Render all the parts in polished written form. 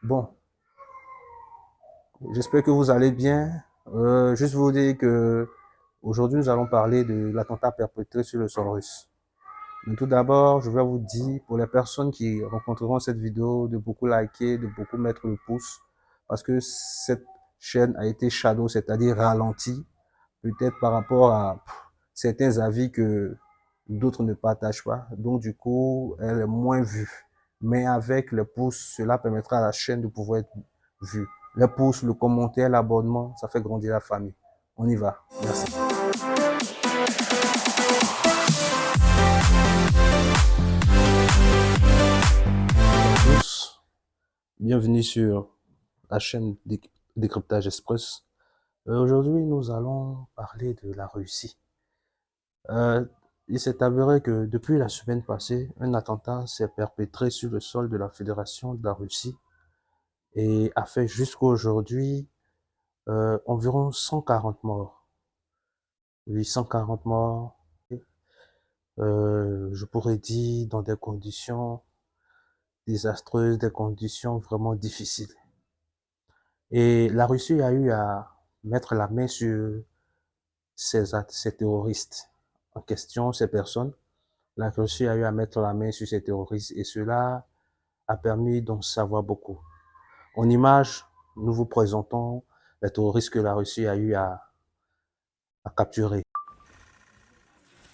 Bon, j'espère que vous allez bien. Juste vous dire que aujourd'hui nous allons parler de l'attentat perpétré sur le sol russe. Mais tout d'abord, je vais vous dire pour les personnes qui rencontreront cette vidéo de beaucoup liker, de beaucoup mettre le pouce, parce que cette chaîne a été shadow, c'est-à-dire ralentie, peut-être par rapport à certains avis que d'autres ne partagent pas. Donc du coup, elle est moins vue. Mais avec les pouces, cela permettra à la chaîne de pouvoir être vue. Les pouces, le commentaire, l'abonnement, ça fait grandir la famille. On y va. Merci. Bonjour à tous. Bienvenue sur la chaîne Décryptage Express. Aujourd'hui, nous allons parler de la Russie. Euh, il s'est avéré que depuis la semaine passée, un attentat s'est perpétré sur le sol de la Fédération de la Russie et a fait jusqu'à aujourd'hui environ 140 morts. Oui, 140 morts. Je pourrais dire dans des conditions désastreuses, des conditions vraiment difficiles. Et la Russie a eu à mettre la main sur ces terroristes en question, ces personnes. La Russie a eu à mettre la main sur ces terroristes et cela a permis d'en savoir beaucoup. En image, nous vous présentons les terroristes que la Russie a eu à capturer.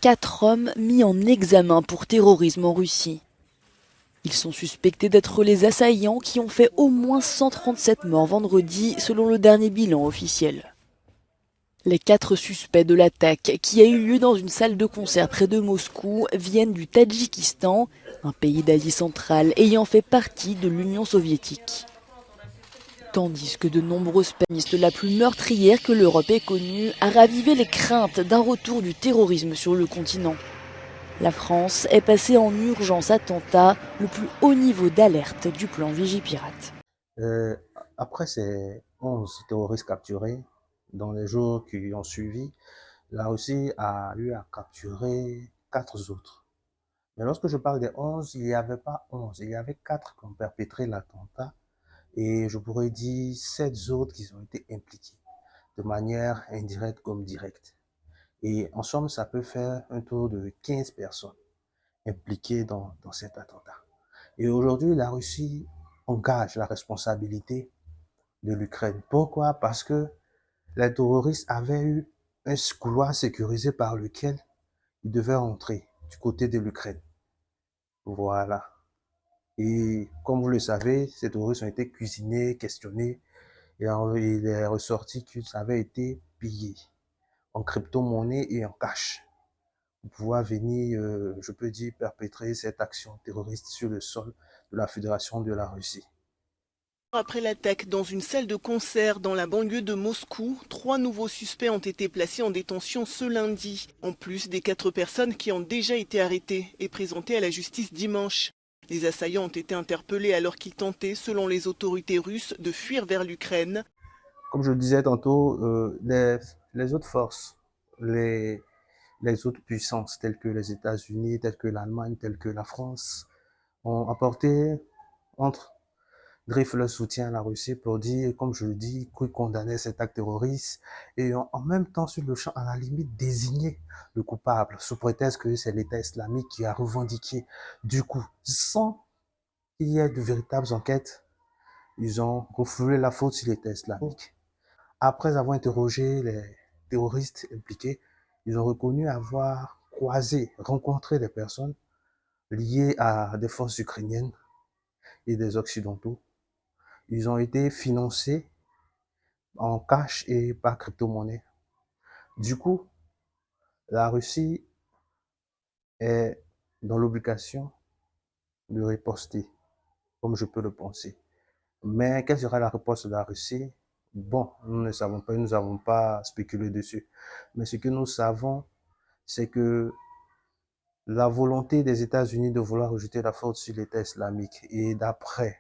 4 hommes mis en examen pour terrorisme en Russie. Ils sont suspectés d'être les assaillants qui ont fait au moins 137 morts vendredi, selon le dernier bilan officiel. Les 4 suspects de l'attaque, qui a eu lieu dans une salle de concert près de Moscou, viennent du Tadjikistan, un pays d'Asie centrale ayant fait partie de l'Union soviétique. Tandis que de nombreuses pianistes, la plus meurtrière que l'Europe ait connue, a ravivé les craintes d'un retour du terrorisme sur le continent. La France est passée en urgence attentat, le plus haut niveau d'alerte du plan Vigipirate. Euh, Après ces 11 terroristes capturés, dans les jours qui ont suivi, la Russie a eu à capturer 4 autres. Mais lorsque je parle des 11, il n'y avait pas 11, il y avait 4 qui ont perpétré l'attentat et je pourrais dire 7 autres qui ont été impliqués de manière indirecte comme directe. Et en somme, ça peut faire un tour de 15 personnes impliquées dans cet attentat. Et aujourd'hui, la Russie engage la responsabilité de l'Ukraine. Pourquoi? Parce que les terroristes avaient eu un couloir sécurisé par lequel ils devaient entrer du côté de l'Ukraine. Voilà. Et comme vous le savez, ces terroristes ont été cuisinés, questionnés, et il est ressorti qu'ils avaient été pillés en crypto-monnaie et en cash pour pouvoir venir, je peux dire, perpétrer cette action terroriste sur le sol de la Fédération de la Russie. Après l'attaque dans une salle de concert dans la banlieue de Moscou, 3 nouveaux suspects ont été placés en détention ce lundi, en plus des 4 personnes qui ont déjà été arrêtées et présentées à la justice dimanche. Les assaillants ont été interpellés alors qu'ils tentaient, selon les autorités russes, de fuir vers l'Ukraine. Comme je le disais tantôt, les autres forces, les, les autres puissances telles que les États-Unis, telles que l'Allemagne, telles que la France, ont apporté entre griffes leur soutien à la Russie pour dire, comme je le dis, qu'ils condamnaient cet acte terroriste et ont en même temps sur le champ, à la limite, désigné le coupable sous prétexte que c'est l'État islamique qui a revendiqué. Du coup, sans qu'il y ait de véritables enquêtes, ils ont refoulé la faute sur l'État islamique. Après avoir interrogé les terroristes impliqués, ils ont reconnu avoir croisé, rencontré des personnes liées à des forces ukrainiennes et des Occidentaux. Ils ont été financés en cash et par crypto-monnaie. Du coup, la Russie est dans l'obligation de riposter, comme je peux le penser. Mais quelle sera la réponse de la Russie? Bon, nous ne savons pas, nous n'avons pas spéculé dessus. Mais ce que nous savons, c'est que la volonté des États-Unis de vouloir rejeter la faute sur l'État islamique et d'après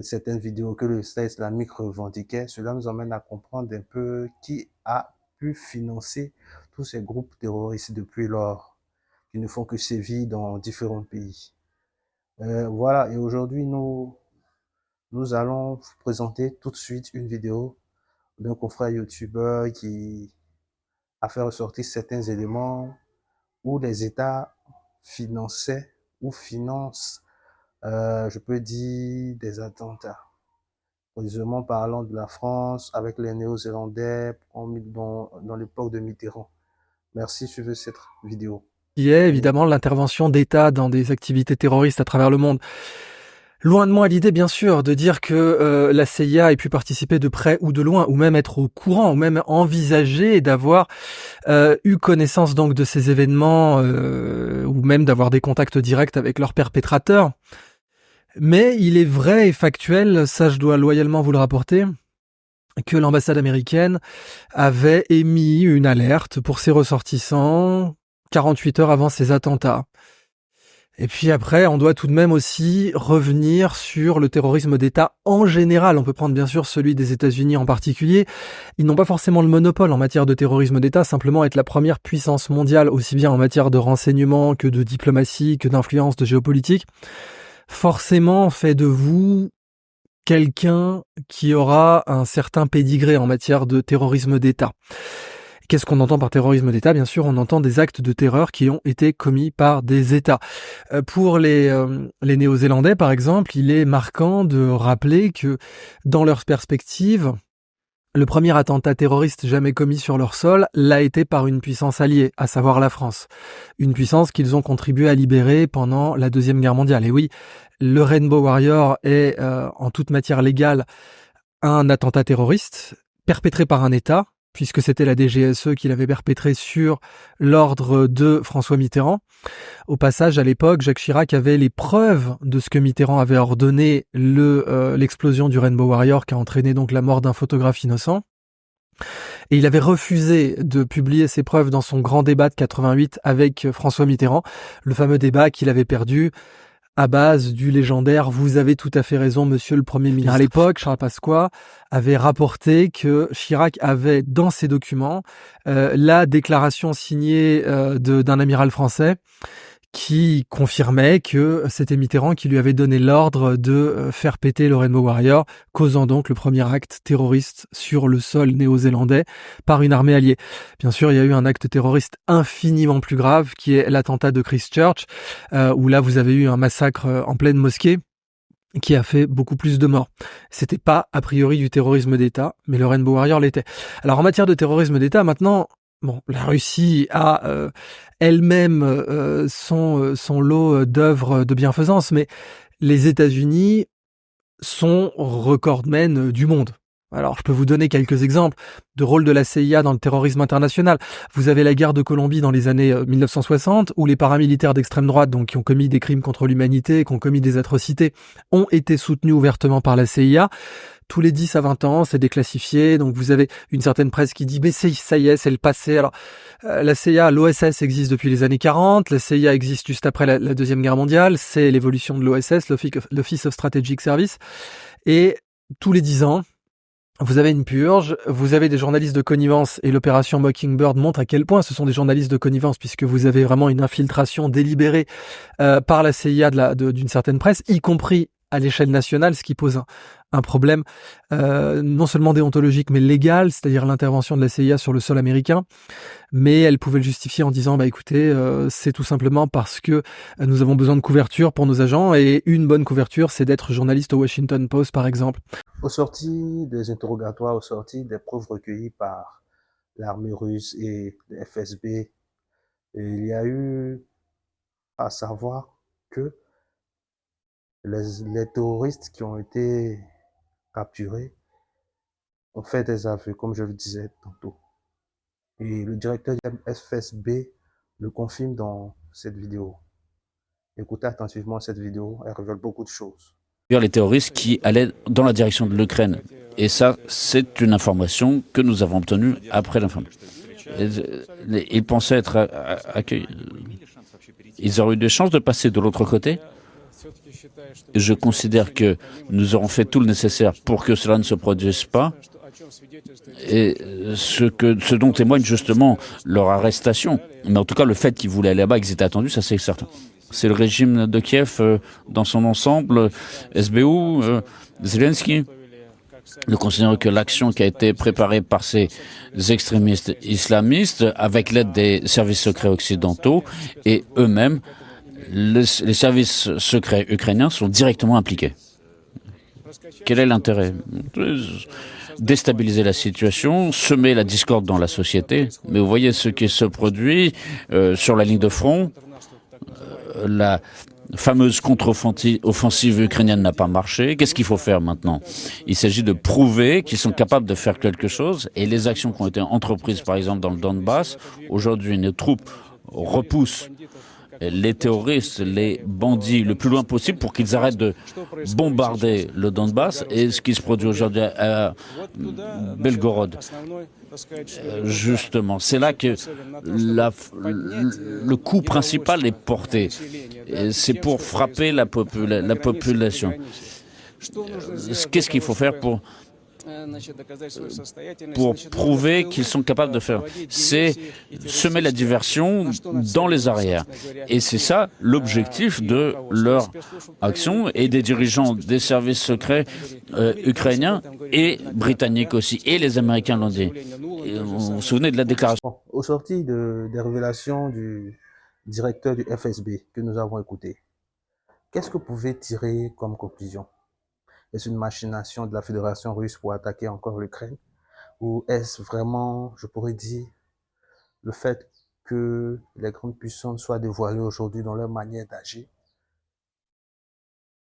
certaines vidéos que l'État islamique revendiquait, cela nous emmène à comprendre un peu qui a pu financer tous ces groupes terroristes depuis lors, qui ne font que sévir dans différents pays. Voilà, et aujourd'hui, nous allons vous présenter tout de suite une vidéo d'un confrère youtubeur qui a fait ressortir certains éléments où les États finançaient ou financent, je peux dire, des attentats. Précisément parlant de la France avec les Néo-Zélandais dans l'époque de Mitterrand. Merci, suivez cette vidéo. Qui est évidemment l'intervention d'État dans des activités terroristes à travers le monde. Loin de moi l'idée, bien sûr, de dire que la CIA ait pu participer de près ou de loin, ou même être au courant, ou même envisager d'avoir eu connaissance donc de ces événements, ou même d'avoir des contacts directs avec leurs perpétrateurs. Mais il est vrai et factuel, ça je dois loyalement vous le rapporter, que l'ambassade américaine avait émis une alerte pour ses ressortissants 48 heures avant ces attentats. Et puis après, on doit tout de même aussi revenir sur le terrorisme d'État en général. On peut prendre bien sûr celui des États-Unis en particulier. Ils n'ont pas forcément le monopole en matière de terrorisme d'État, simplement être la première puissance mondiale, aussi bien en matière de renseignement que de diplomatie, que d'influence, de géopolitique. Forcément fait de vous quelqu'un qui aura un certain pédigré en matière de terrorisme d'État. Qu'est-ce qu'on entend par terrorisme d'État? Bien sûr, on entend des actes de terreur qui ont été commis par des États. Pour les Néo-Zélandais, par exemple, il est marquant de rappeler que, dans leur perspective, le premier attentat terroriste jamais commis sur leur sol l'a été par une puissance alliée, à savoir la France. Une puissance qu'ils ont contribué à libérer pendant la Deuxième Guerre mondiale. Et oui, le Rainbow Warrior est, en toute matière légale, un attentat terroriste perpétré par un État, puisque c'était la DGSE qui l'avait perpétré sur l'ordre de François Mitterrand. Au passage, à l'époque, Jacques Chirac avait les preuves de ce que Mitterrand avait ordonné, l'explosion du Rainbow Warrior, qui a entraîné donc la mort d'un photographe innocent. Et il avait refusé de publier ces preuves dans son grand débat de 88 avec François Mitterrand, le fameux débat qu'il avait perdu à base du légendaire « Vous avez tout à fait raison, monsieur le Premier ministre ». À l'époque, Charles Pasqua avait rapporté que Chirac avait dans ses documents la déclaration signée d'un amiral français qui confirmait que c'était Mitterrand qui lui avait donné l'ordre de faire péter le Rainbow Warrior, causant donc le premier acte terroriste sur le sol néo-zélandais par une armée alliée. Bien sûr, il y a eu un acte terroriste infiniment plus grave, qui est l'attentat de Christchurch, où là vous avez eu un massacre en pleine mosquée, qui a fait beaucoup plus de morts. C'était pas a priori du terrorisme d'État, mais le Rainbow Warrior l'était. Alors en matière de terrorisme d'État, maintenant, bon, la Russie a elle-même son lot d'œuvres de bienfaisance, mais les États-Unis sont recordmen du monde. Alors, je peux vous donner quelques exemples de rôle de la CIA dans le terrorisme international. Vous avez la guerre de Colombie dans les années 1960, où les paramilitaires d'extrême droite, donc qui ont commis des crimes contre l'humanité, qui ont commis des atrocités, ont été soutenus ouvertement par la CIA. Tous les 10 à 20 ans, c'est déclassifié. Donc vous avez une certaine presse qui dit « mais ça y est, c'est le passé ». Alors la CIA, l'OSS existe depuis les années 40. La CIA existe juste après la Deuxième Guerre mondiale. C'est l'évolution de l'OSS, l'Office of Strategic Service. Et tous les 10 ans, vous avez une purge, vous avez des journalistes de connivence, et l'opération Mockingbird montre à quel point ce sont des journalistes de connivence, puisque vous avez vraiment une infiltration délibérée par la CIA d'une certaine presse, y compris à l'échelle nationale, ce qui pose un problème non seulement déontologique mais légal, c'est-à-dire l'intervention de la CIA sur le sol américain. Mais elle pouvait le justifier en disant écoutez, c'est tout simplement parce que nous avons besoin de couverture pour nos agents, et une bonne couverture, c'est d'être journaliste au Washington Post par exemple. Au sorti des interrogatoires, au sorti des preuves recueillies par l'armée russe et le FSB, il y a eu à savoir que les terroristes qui ont été capturés ont fait des aveux, comme je le disais tantôt. Et le directeur du FSB le confirme dans cette vidéo. Écoutez attentivement cette vidéo, elle révèle beaucoup de choses. Les terroristes qui allaient dans la direction de l'Ukraine. Et ça, c'est une information que nous avons obtenue après l'information. Ils pensaient être accueillis. Ils auraient eu des chances de passer de l'autre côté. Je considère que nous aurons fait tout le nécessaire pour que cela ne se produise pas. Et ce dont témoigne justement leur arrestation. Mais en tout cas, le fait qu'ils voulaient aller là-bas, qu'ils étaient attendus, ça c'est certain. C'est le régime de Kiev dans son ensemble, SBU, Zelensky. Nous considérons que l'action qui a été préparée par ces extrémistes islamistes, avec l'aide des services secrets occidentaux et eux-mêmes, les services secrets ukrainiens sont directement impliqués. Quel est l'intérêt? Déstabiliser la situation, semer la discorde dans la société. Mais vous voyez ce qui se produit sur la ligne de front. La fameuse contre-offensive ukrainienne n'a pas marché. Qu'est-ce qu'il faut faire maintenant? Il s'agit de prouver qu'ils sont capables de faire quelque chose. Et les actions qui ont été entreprises, par exemple, dans le Donbass, aujourd'hui, nos troupes repoussent les terroristes, les bandits, le plus loin possible pour qu'ils arrêtent de bombarder le Donbass. Et ce qui se produit aujourd'hui à Belgorod, justement, c'est là que le coup principal est porté. C'est pour frapper la population. Qu'est-ce qu'il faut faire pour prouver qu'ils sont capables de faire? C'est semer la diversion dans les arrières. Et c'est ça l'objectif de leur action et des dirigeants des services secrets ukrainiens et britanniques aussi. Et les Américains l'ont dit. Et vous vous souvenez de la déclaration? Bon, au sorti des révélations du directeur du FSB que nous avons écouté, qu'est-ce que vous pouvez tirer comme conclusion? Est-ce une machination de la Fédération russe pour attaquer encore l'Ukraine? Ou est-ce vraiment, je pourrais dire, le fait que les grandes puissances soient dévoilées aujourd'hui dans leur manière d'agir?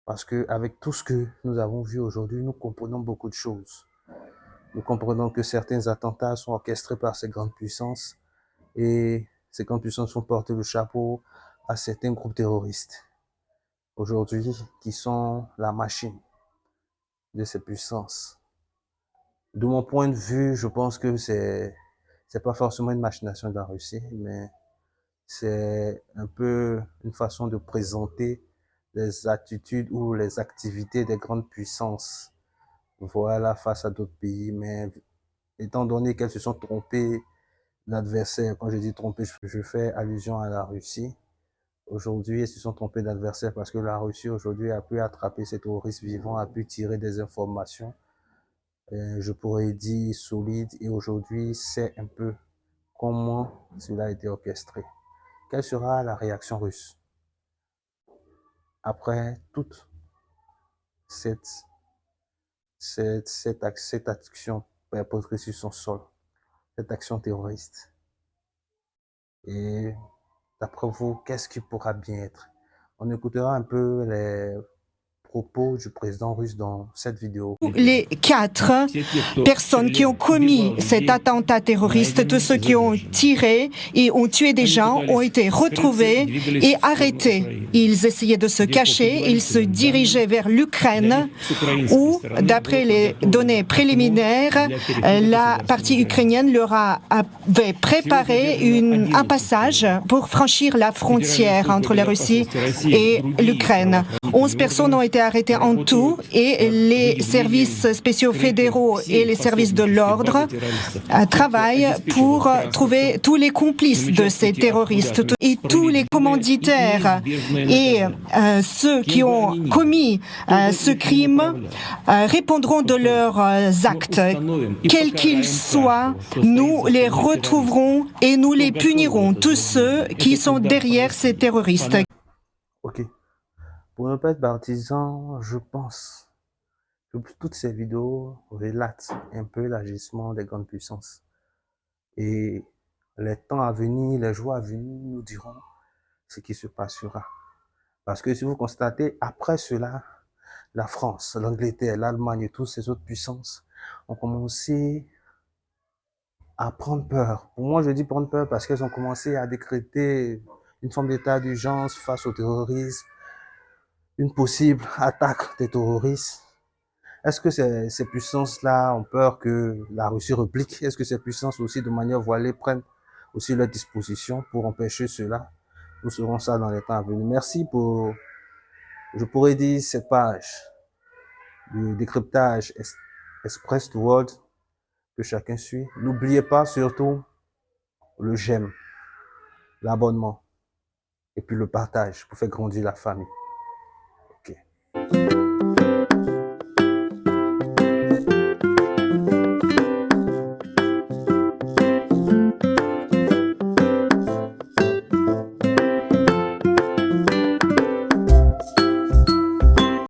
Parce que avec tout ce que nous avons vu aujourd'hui, nous comprenons beaucoup de choses. Nous comprenons que certains attentats sont orchestrés par ces grandes puissances et ces grandes puissances font porter le chapeau à certains groupes terroristes aujourd'hui qui sont la machine de ces puissances. De mon point de vue, je pense que c'est pas forcément une machination de la Russie, mais c'est un peu une façon de présenter les attitudes ou les activités des grandes puissances, voilà, face à d'autres pays. Mais étant donné qu'elles se sont trompées d'adversaire, quand je dis trompées, je fais allusion à la Russie. Aujourd'hui, elles se sont trompées d'adversaire parce que la Russie aujourd'hui a pu attraper ces terroristes vivants, a pu tirer des informations, je pourrais dire solides, et aujourd'hui c'est un peu comment cela a été orchestré. Quelle sera la réaction russe après toute cette, cette action perpétrée sur son sol, cette action terroriste? Et d'après vous, qu'est-ce qui pourra bien être? On écoutera un peu les propos du président russe dans cette vidéo. Les 4 personnes qui ont commis cet attentat terroriste, tous ceux qui ont tiré et ont tué des gens, ont été retrouvés et arrêtés. Ils essayaient de se cacher, ils se dirigeaient vers l'Ukraine où, d'après les données préliminaires, la partie ukrainienne leur avait préparé un passage pour franchir la frontière entre la Russie et l'Ukraine. 11 personnes ont été arrêtés en tout et les services spéciaux fédéraux et les services de l'ordre travaillent pour trouver tous les complices de ces terroristes et tous les commanditaires et ceux qui ont commis ce crime répondront de leurs actes. Quels qu'ils soient, nous les retrouverons et nous les punirons, tous ceux qui sont derrière ces terroristes. Ok. Pour ne pas être partisan, je pense que toutes ces vidéos relatent un peu l'agissement des grandes puissances. Et les temps à venir, les jours à venir nous diront ce qui se passera. Parce que si vous constatez, après cela, la France, l'Angleterre, l'Allemagne et toutes ces autres puissances ont commencé à prendre peur. Pour moi, je dis prendre peur parce qu'elles ont commencé à décréter une forme d'état d'urgence face au terrorisme, une possible attaque des terroristes. Est-ce que ces puissances-là ont peur que la Russie replique? Est-ce que ces puissances aussi, de manière voilée, prennent aussi leurs dispositions pour empêcher cela? Nous saurons ça dans les temps à venir. Merci pour, je pourrais dire, cette page du décryptage Express to World que chacun suit. N'oubliez pas surtout le j'aime, l'abonnement. et puis le partage pour faire grandir la famille. Ok.